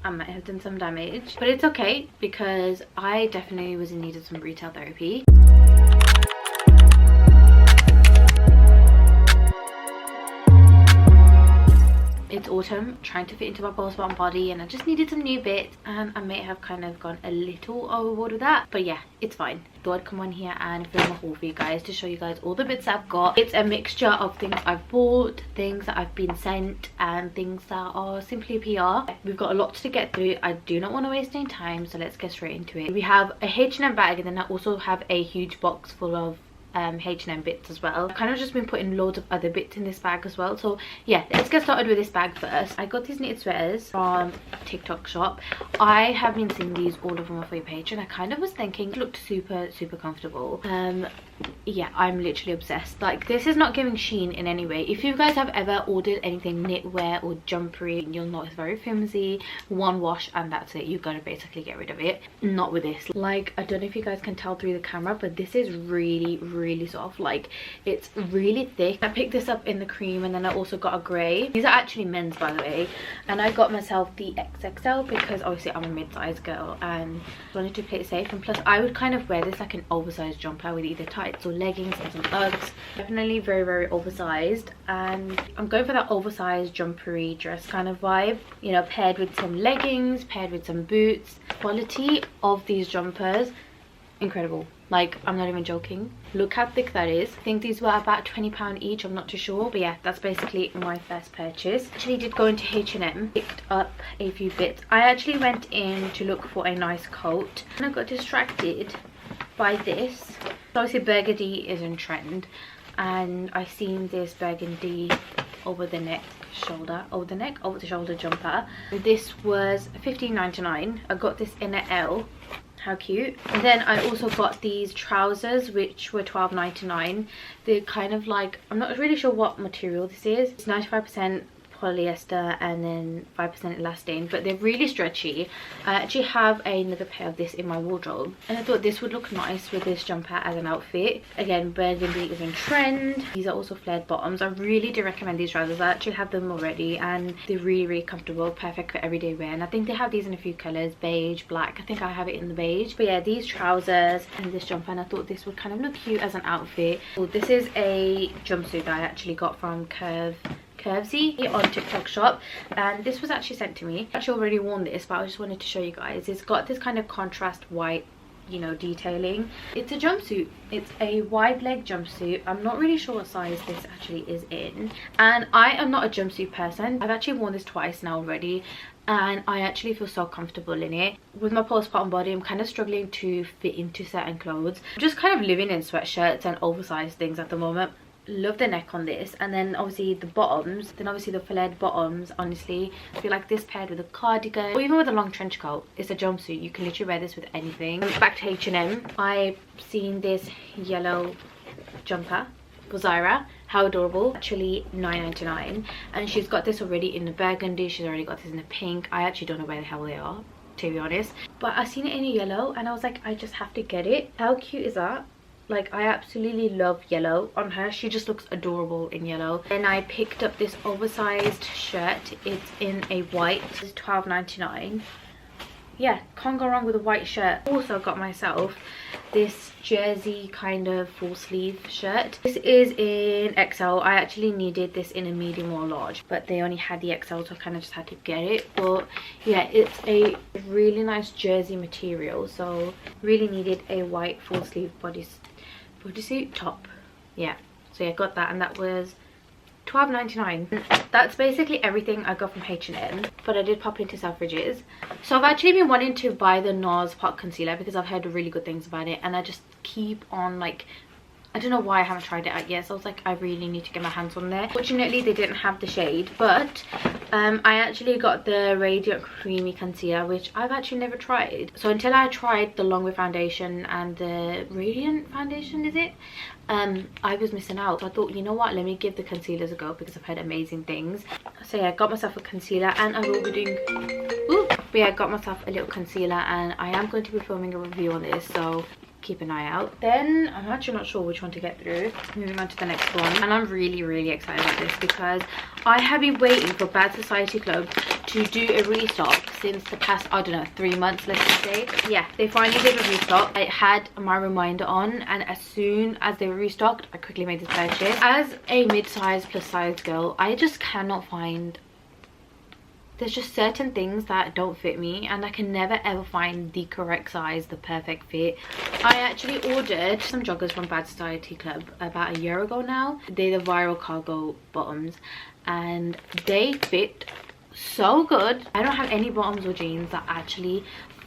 I might have done some damage, but it's okay because I definitely was in need of some retail therapy. It's autumn, trying to fit into my postpartum body, and I just needed some new bits, and I may have kind of gone a little overboard with that, but yeah, it's fine. Thought I'd come on here and film a haul for you guys to show you guys all the bits I've got. It's a mixture of things I've bought, things that I've been sent, and things that are simply PR. We've got a lot to get through. I do not want to waste any time, so let's get straight into it. We have a H&M bag, and then I also have a huge box full of H&M bits as well. I've kind of just been putting loads of other bits in this bag as well, so yeah, let's get started with this bag first. I got these knitted sweaters from TikTok shop. I have been seeing these all over my For You page, and I kind of was thinking it looked super comfortable. Yeah, I'm literally obsessed. Like, this is not giving Shein in any way. If you guys have ever ordered anything knitwear or jumpery, you'll know it's very flimsy, one wash and that's it. You gotta basically get rid of it. Not with this. Like, I don't know if you guys can tell through the camera, but this is really soft. Like, it's really thick. I picked this up in the cream, and then I also got a grey. These are actually men's, by the way, and I got myself the XXL because obviously I'm a mid-sized girl and wanted to play it safe, and plus I would kind of wear this like an oversized jumper with either tights or leggings and some Uggs. Definitely very oversized, and I'm going for that oversized jumpery dress kind of vibe, you know, paired with some leggings, paired with some boots. Quality of these jumpers, incredible. Like, I'm not even joking. Look how thick that is. I think these were about £20 each, I'm not too sure, but yeah, that's basically my first purchase. Actually did go into H&M, picked up a few bits. I actually went in to look for a nice coat, and I got distracted by this. Obviously burgundy is in trend, and I seen this burgundy over the shoulder jumper. This was £15.99. I got this in an L. How cute. And then I also got these trousers, which were £12.99. They're kind of like, I'm not really sure what material this is. It's 95% polyester and then 5% elastane, but they're really stretchy. I actually have another pair of this in my wardrobe, and I thought this would look nice with this jumper as an outfit. Again, burgundy is in trend. These are also flared bottoms. I really do recommend these trousers. I actually have them already, and they're really comfortable, perfect for everyday wear. And I think they have these in a few colors, beige, black. I think I have it in the beige. But yeah, these trousers and this jumper, and I thought this would kind of look cute as an outfit. So this is a jumpsuit that I actually got from Curvesy on TikTok shop, and this was actually sent to me. I've actually already worn this, but I just wanted to show you guys. It's got this kind of contrast white, you know, detailing. It's a jumpsuit. It's a wide leg jumpsuit. I'm not really sure what size this actually is in, and I am not a jumpsuit person. I've actually worn this twice now already, and I actually feel so comfortable in it. With my postpartum body, I'm kind of struggling to fit into certain clothes. I'm just kind of living in sweatshirts and oversized things at the moment. Love the neck on this, and then obviously the bottoms, then obviously the flared bottoms. Honestly, I feel like this paired with a cardigan or even with a long trench coat, it's a jumpsuit. You can literally wear this with anything. Back to H&M, I've seen this yellow jumper for Zyra. How adorable. Actually £9.99, and she's got this already in the burgundy. She's already got this in the pink. I actually don't know where the hell they are, to be honest, but I seen it in a yellow, and I was like, I just have to get it. How cute is that? Like, I absolutely love yellow on her. She just looks adorable in yellow. Then I picked up this oversized shirt. It's in a white. It's £12.99. Yeah, can't go wrong with a white shirt. Also got myself this jersey kind of full sleeve shirt. This is in XL. I actually needed this in a medium or large, but they only had the XL, so I kind of just had to get it. But yeah, it's a really nice jersey material, so really needed a white full sleeve bodysuit top. Yeah, so yeah, got that, and that was £12.99. That's basically everything I got from H&M, but I did pop into Selfridges. So I've actually been wanting to buy the NARS pot concealer because I've heard really good things about it, and I just keep on, like, I don't know why I haven't tried it out yet, so I was like, I really need to get my hands on there. Fortunately, they didn't have the shade, but I actually got the Radiant Creamy Concealer, which I've actually never tried. So until I tried the Longwear foundation and the Radiant foundation, is it? I was missing out. So I thought, you know what, let me give the concealers a go because I've heard amazing things. So yeah, I got myself a concealer, and I will be doing... Ooh! But yeah, I got myself a little concealer, and I am going to be filming a review on this, so keep an eye out. Then I'm actually not sure which one to get through. Moving on to the next one, and I'm really excited about this because I have been waiting for Bad Society Club to do a restock since the past, I don't know, 3 months, let's just say. Yeah, they finally did a restock. I had my reminder on, and as soon as they were restocked, I quickly made this purchase. As a mid-size plus size girl, I just cannot find, there's just certain things that don't fit me, and I can never ever find the correct size, the perfect fit. I actually ordered some joggers from Bad Society Club about a year ago now. They're the viral cargo bottoms, and they fit so good. I don't have any bottoms or jeans that actually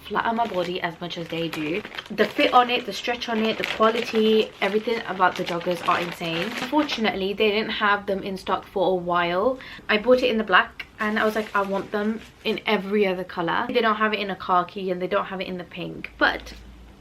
flatter my body as much as they do. The fit on it, the stretch on it, the quality, everything about the joggers are insane. Unfortunately, they didn't have them in stock for a while. I bought it in the black, and I was like, I want them in every other color. They don't have it in a khaki, and they don't have it in the pink, but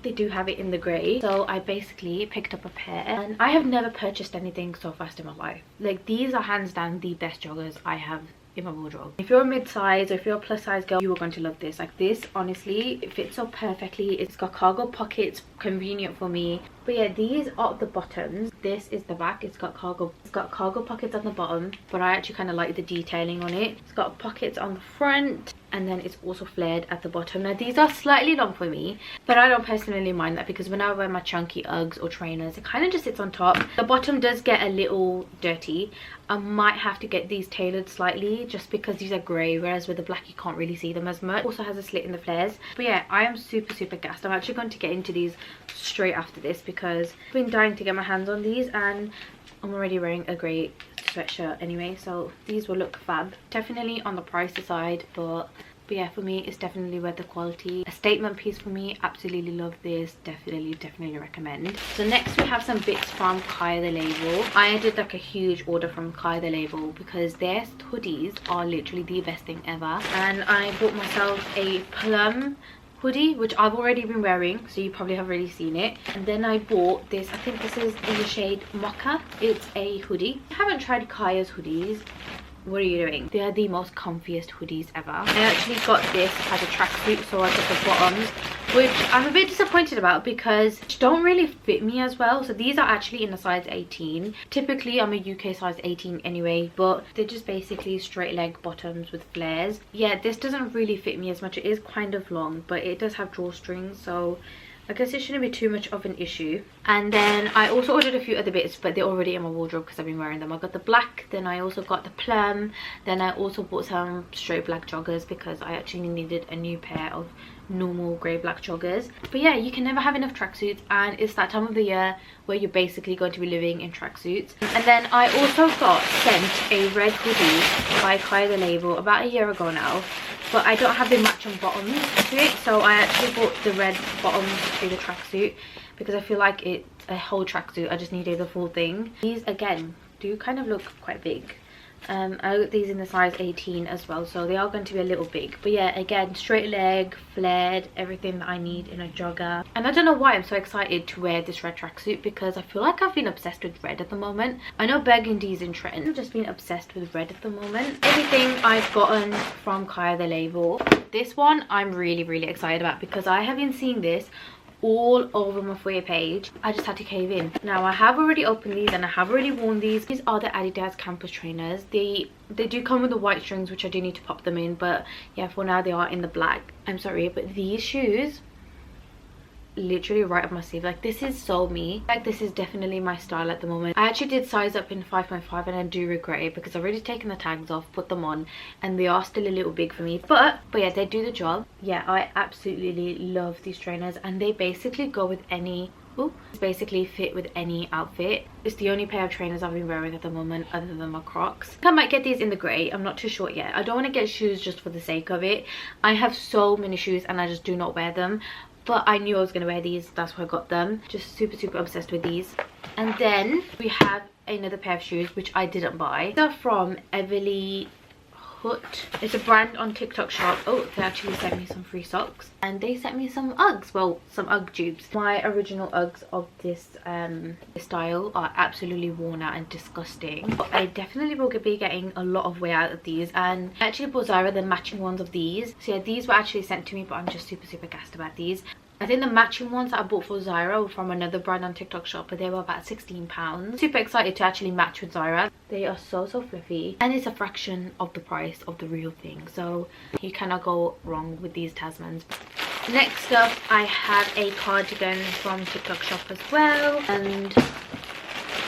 they do have it in the grey. So I basically picked up a pair, and I have never purchased anything so fast in my life. Like, these are hands down the best joggers I have in my wardrobe. If you're a mid-size or if you're a plus size girl, you are going to love this. Like, this honestly, it fits so perfectly. It's got cargo pockets, convenient for me. But yeah, these are the bottoms. This is the back. It's got cargo pockets on the bottom, but I actually kind of like the detailing on it. It's got pockets on the front, and then it's also flared at the bottom. Now, these are slightly long for me, but I don't personally mind that, because when I wear my chunky Uggs or trainers, it kind of just sits on top. The bottom does get a little dirty. I might have to get these tailored slightly, just because these are grey, whereas with the black you can't really see them as much. Also has a slit in the flares. But yeah, I am super gassed. I'm actually going to get into these straight after this, because I've been dying to get my hands on these, and I'm already wearing a grey sweatshirt anyway, so these will look fab. Definitely on the pricey side, but yeah, for me it's definitely worth the quality. A statement piece for me. Absolutely love this. Definitely recommend. So next we have some bits from Kaya the Label. I did like a huge order from Kaya the Label, because their hoodies are literally the best thing ever, and I bought myself a plum hoodie, which I've already been wearing, so you probably have already seen it. And then I bought this, I think this is in the shade Mocha. It's a hoodie. I haven't tried Kaya's hoodies. What are you doing? They are the most comfiest hoodies ever. I actually got this as a tracksuit, so I got the bottoms, which I'm a bit disappointed about because they don't really fit me as well. So these are actually in a size 18. Typically I'm a UK size 18 anyway, but they're just basically straight leg bottoms with flares. Yeah, this doesn't really fit me as much. It is kind of long, but it does have drawstrings, so I guess it shouldn't be too much of an issue. And then I also ordered a few other bits, but they're already in my wardrobe because I've been wearing them. I got the black, then I also got the plum, then I also bought some straight black joggers because I actually needed a new pair of normal grey black joggers. But yeah, you can never have enough tracksuits, and it's that time of the year where you're basically going to be living in tracksuits. And then I also got sent a red hoodie by Kaya the Label about a year ago now, but I don't have the matching bottoms to it, so I actually bought the red bottoms to the tracksuit because I feel like it's a whole tracksuit. I just needed the full thing. These again do kind of look quite big. I got these in the size 18 as well, so they are going to be a little big. But yeah, again, straight leg, flared, everything that I need in a jogger. And I don't know why I'm so excited to wear this red tracksuit, because I feel like I've been obsessed with red at the moment. I know burgundy's in trend, I've just been obsessed with red at the moment. Everything I've gotten from Kaya the Label. This one I'm really excited about because I have been seeing this all over my Footwear page. I just had to cave in. Now I have already opened these and I have already worn these. These are the Adidas campus trainers. They do come with the white strings, which I do need to pop them in, but yeah, for now they are in the black. I'm sorry, but these shoes literally right up my sleeve. Like, this is so me. Like, this is definitely my style at the moment. I actually did size up in 5.5 and I do regret it because I've already taken the tags off, put them on, and they are still a little big for me, but yeah, they do the job. Yeah, I absolutely love these trainers, and they basically go with any basically fit with any outfit. It's the only pair of trainers I've been wearing at the moment other than my Crocs. I might get these in the grey. I'm not too sure yet. I don't want to get shoes just for the sake of it. I have so many shoes and I just do not wear them, but I knew I was going to wear these. That's why I got them. Just super obsessed with these. And then we have another pair of shoes which I didn't buy. They're from Everly Hoot. It's a brand on TikTok shop. Oh, they actually sent me some free socks, and they sent me some Uggs. Well, some Ugg dupes. My original Uggs of this style are absolutely worn out and disgusting, but I definitely will be getting a lot of wear out of these. And I actually bought Zara the matching ones of these. So yeah, these were actually sent to me, but I'm just super gassed about these. I think the matching ones that I bought for Zara were from another brand on TikTok shop, but they were about £16. Super excited to actually match with Zara. They are so fluffy, and it's a fraction of the price of the real thing, so you cannot go wrong with these Tasmans. Next up, I have a cardigan from TikTok shop as well, and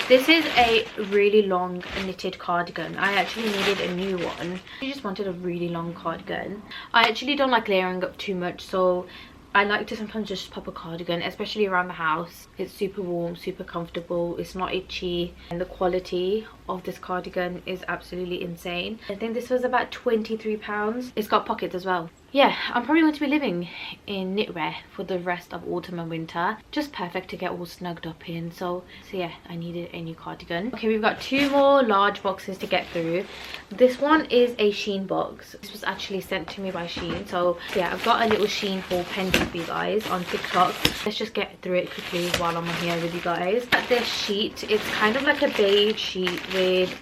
this is a really long knitted cardigan. I actually needed a new one. I just wanted a really long cardigan. I actually don't like layering up too much, so I like to sometimes just pop a cardigan, especially around the house. It's super warm, super comfortable, it's not itchy, and the quality of this cardigan is absolutely insane. I think this was about £23. It's got pockets as well. Yeah, I'm probably going to be living in knitwear for the rest of autumn and winter. Just perfect to get all snugged up in. So yeah, I needed a new cardigan. Okay, we've got 2 more large boxes to get through. This one is a Shein box. This was actually sent to me by Shein. So yeah, I've got a little Shein haul pending for you guys on TikTok. Let's just get through it quickly while I'm here with you guys. This sheet, it's kind of like a beige sheet with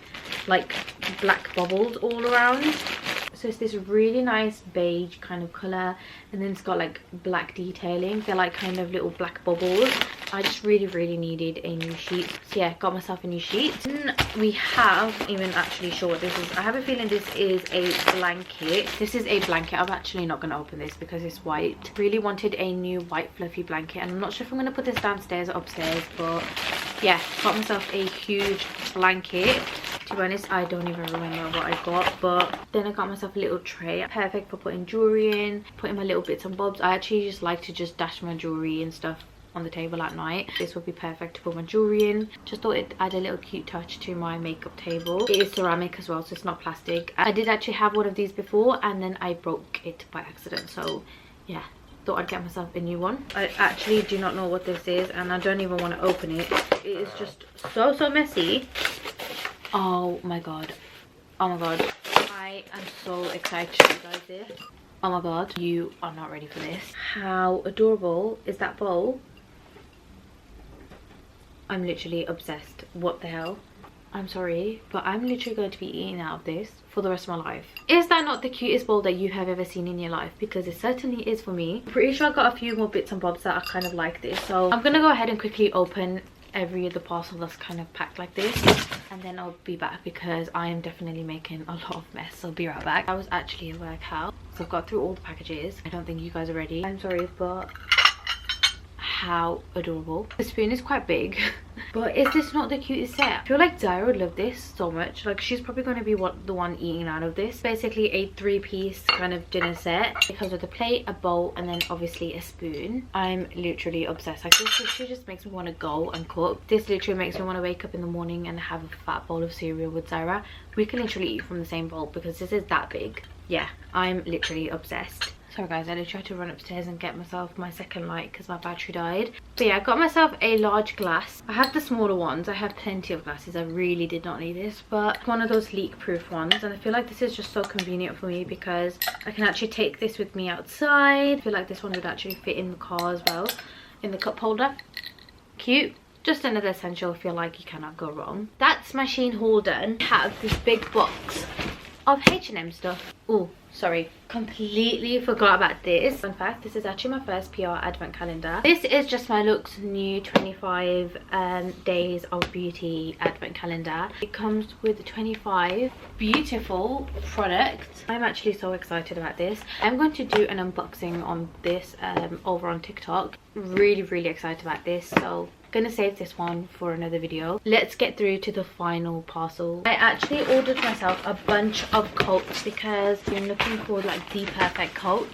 like black bubbles all around. So it's this really nice beige kind of colour, and then it's got like black detailing. They're like kind of little black bubbles. I just really needed a new sheet. So yeah, got myself a new sheet. And we have even actually sure what this is. I have a feeling this is a blanket. This is a blanket. I'm actually not going to open this because it's white. Really wanted a new white fluffy blanket, and I'm not sure if I'm going to put this downstairs or upstairs, but yeah, got myself a huge blanket. To be honest, I don't even remember what I got, but then I got myself a little tray. Perfect for putting jewelry in, putting my little bits and bobs. I actually just like to just dash my jewelry and stuff on the table at night. This would be perfect to put my jewelry in. Just thought it'd add a little cute touch to my makeup table. It is ceramic as well, so it's not plastic. I did actually have one of these before, and then I broke it by accident, so yeah, thought I'd get myself a new one. I actually do not know what this is, and I don't even want to open it. It is just so messy. Oh my god, oh my god, I am so excited to show you guys this. Oh my god, you are not ready for this. How adorable is that bowl? I'm literally obsessed. What the hell? I'm sorry, but I'm literally going to be eating out of this for the rest of my life. Is that not the cutest bowl that you have ever seen in your life? Because it certainly is for me. I'm pretty sure I got a few more bits and bobs that are kind of like this, so I'm gonna go ahead and quickly open every other parcel that's kind of packed like this, and then I'll be back because I am definitely making a lot of mess. So I'll be right back. I was actually at work out, so I've got through all the packages. I don't think you guys are ready. I'm sorry, but how adorable. The spoon is quite big, but is this not the cutest set? I feel like Zara would love this so much. Like, she's probably going to be the one eating out of this. Basically a 3-piece kind of dinner set. It comes with a plate, a bowl, and then obviously a spoon. I'm literally obsessed. Like, this literally just makes me want to go and cook. This literally makes me want to wake up in the morning and have a fat bowl of cereal with Zara. We can literally eat from the same bowl because this is that big. Yeah, I'm literally obsessed. Sorry guys, I did try to run upstairs and get myself my second light because my battery died. But yeah, I got myself a large glass. I have the smaller ones. I have plenty of glasses. I really did not need this, but one of those leak proof ones. And I feel like this is just so convenient for me because I can actually take this with me outside. I feel like this one would actually fit in the car as well, in the cup holder. Cute. Just another essential. I feel like you cannot go wrong. That's my Shein haul done. I have this big box of H&M stuff. Oh, sorry, completely forgot about this. In fact, this is actually my first PR advent calendar. This is just my Looks new 25 days of beauty advent calendar. It comes with 25 beautiful products. I'm actually so excited about this. I'm going to do an unboxing on this over on TikTok. Really excited about this, so gonna save this one for another video. Let's get through to the final parcel. I actually ordered myself a bunch of coats because I'm looking for like the perfect coat.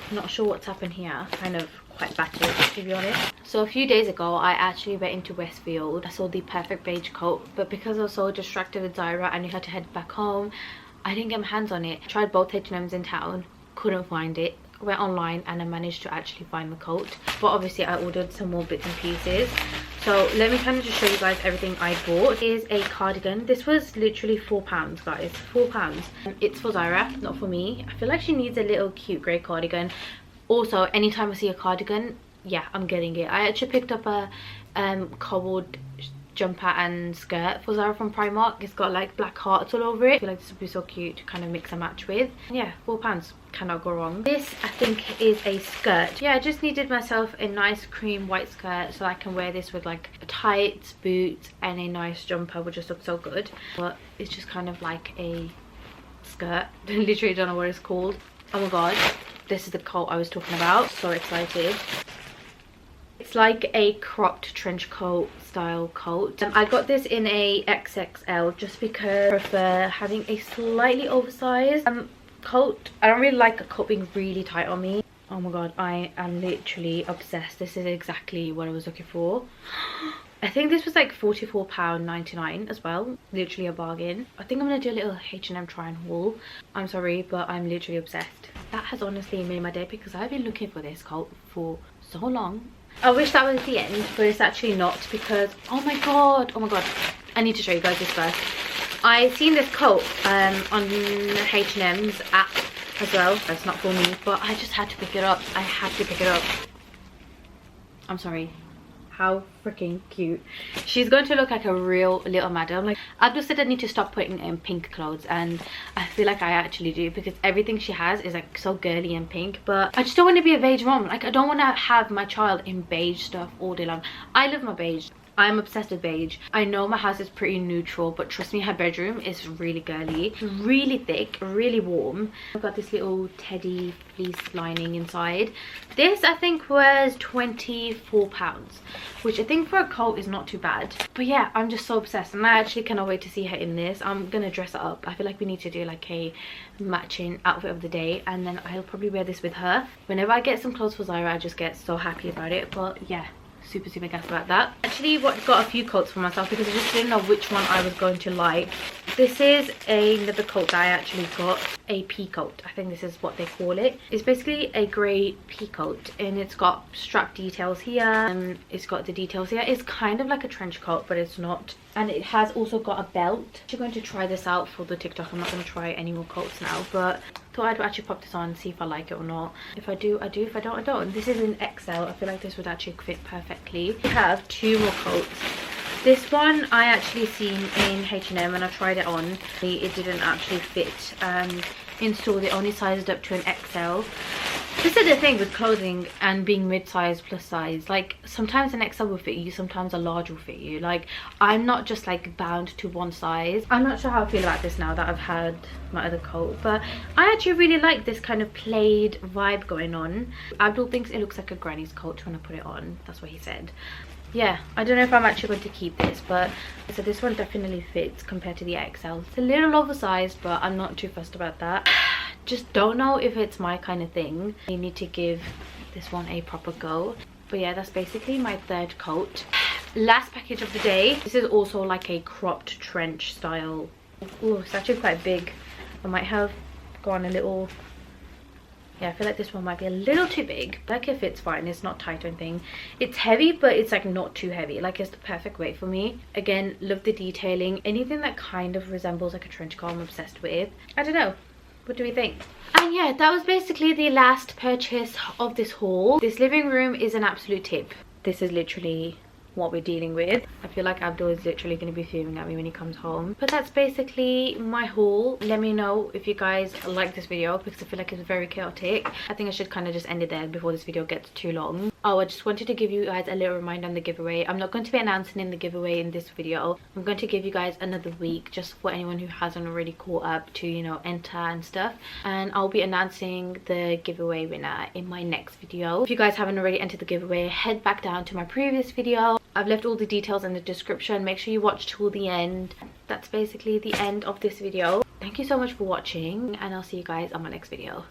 I'm not sure what's happened here. Kind of quite battered, to be honest. So a few days ago I actually went into Westfield. I saw the perfect beige coat, but because I was so distracted with Zyra and I had to head back home, I didn't get my hands on it. I tried both H&M's in town, couldn't find it. Went online and I managed to actually find the coat, but obviously I ordered some more bits and pieces. So let me kind of just show you guys everything I bought. Is a cardigan. This was literally £4, guys. £4. It's for Zyra, not for me. I feel like she needs a little cute grey cardigan. Also, anytime I see a cardigan, yeah, I'm getting it. I actually picked up a cobbled jumper and skirt for Zara from Primark. It's got like black hearts all over it. I feel like this would be so cute to kind of mix and match with. And yeah, £4. cannot go wrong. This I think is a skirt. Yeah, I just needed myself a nice cream white skirt so I can wear this with like tights, boots and a nice jumper, which just looks so good. But it's just kind of like a skirt. Literally don't know what it's called. Oh my god, this is the coat I was talking about. So excited. It's like a cropped trench coat style coat. I got this in a XXL just because I prefer having a slightly oversized coat. I don't really like a coat being really tight on me. Oh my god, I am literally obsessed. This is exactly what I was looking for. I think this was like £44.99 as well. Literally a bargain. I think I'm gonna do a little H&M try and haul. I'm sorry, but I'm literally obsessed. That has honestly made my day because I've been looking for this coat for so long. I wish that was the end, but it's actually not because oh my god, I need to show you guys this first. I seen this coat on H&M's app as well. That's not for me, but I just had to pick it up. I had to pick it up. I'm sorry. How freaking cute. She's going to look like a real little madam. Like Abdul said I need to stop putting in pink clothes, and I feel like I actually do because everything she has is like so girly and pink. But I just don't want to be a beige mom. Like I don't want to have my child in beige stuff all day long. I love my beige. I'm obsessed with beige. I know my house is pretty neutral, but trust me, her bedroom is really girly, really thick, really warm. I've got this little teddy fleece lining inside. This I think was £24, which I think for a coat is not too bad. But yeah, I'm just so obsessed and I actually cannot wait to see her in this. I'm gonna dress her up. I feel like we need to do like a matching outfit of the day, and then I'll probably wear this with her. Whenever I get some clothes for Zara, I just get so happy about it. But yeah, super gassed about that. Actually got a few coats for myself because I just didn't know which one I was going to like. This is another coat that I actually got, a pea coat. I think this is what they call it. It's basically a grey pea coat and it's got strap details here and it's got the details here. It's kind of like a trench coat, but it's not. And it has also got a belt. I'm going to try this out for the TikTok. I'm not going to try any more coats now, but thought I'd actually pop this on and see if I like it or not. If I do, I do. If I don't, I don't. This is an XL. I feel like this would actually fit perfectly. We have two more coats. This one I actually seen in H&M and I tried it on. It didn't actually fit. In store they only sized up to an XL. This is the thing with clothing and being mid-size plus size. Like sometimes an XL will fit you, sometimes a large will fit you. Like I'm not just like bound to one size. I'm not sure how I feel about this now that I've had my other coat, but I actually really like this kind of plaid vibe going on. Abdul thinks it looks like a granny's coat when I put it on. That's what he said. Yeah, I don't know if I'm actually going to keep this, but so this one definitely fits compared to the XL. It's a little oversized, but I'm not too fussed about that. Just don't know if it's my kind of thing. I need to give this one a proper go. But yeah, that's basically my third coat. Last package of the day. This is also like a cropped trench style. Oh, it's actually quite big. I might have gone a little... Yeah, I feel like this one might be a little too big. Like it fits fine, it's not tight or anything. It's heavy, but it's like not too heavy. Like it's the perfect weight for me. Again, love the detailing. Anything that kind of resembles like a trench coat I'm obsessed with. I don't know. What do we think? And yeah, that was basically the last purchase of this haul. This living room is an absolute tip. This is literally what we're dealing with. I feel like Abdul is literally going to be fuming at me when he comes home. But that's basically my haul. Let me know if you guys like this video because I feel like it's very chaotic. I think I should kind of just end it there before this video gets too long. Oh, I just wanted to give you guys a little reminder on the giveaway. I'm not going to be announcing in the giveaway in this video. I'm going to give you guys another week just for anyone who hasn't already caught up to, you know, enter and stuff. And I'll be announcing the giveaway winner in my next video. If you guys haven't already entered the giveaway, head back down to my previous video. I've left all the details in the description. Make sure you watch till the end. That's basically the end of this video. Thank you so much for watching and I'll see you guys on my next video.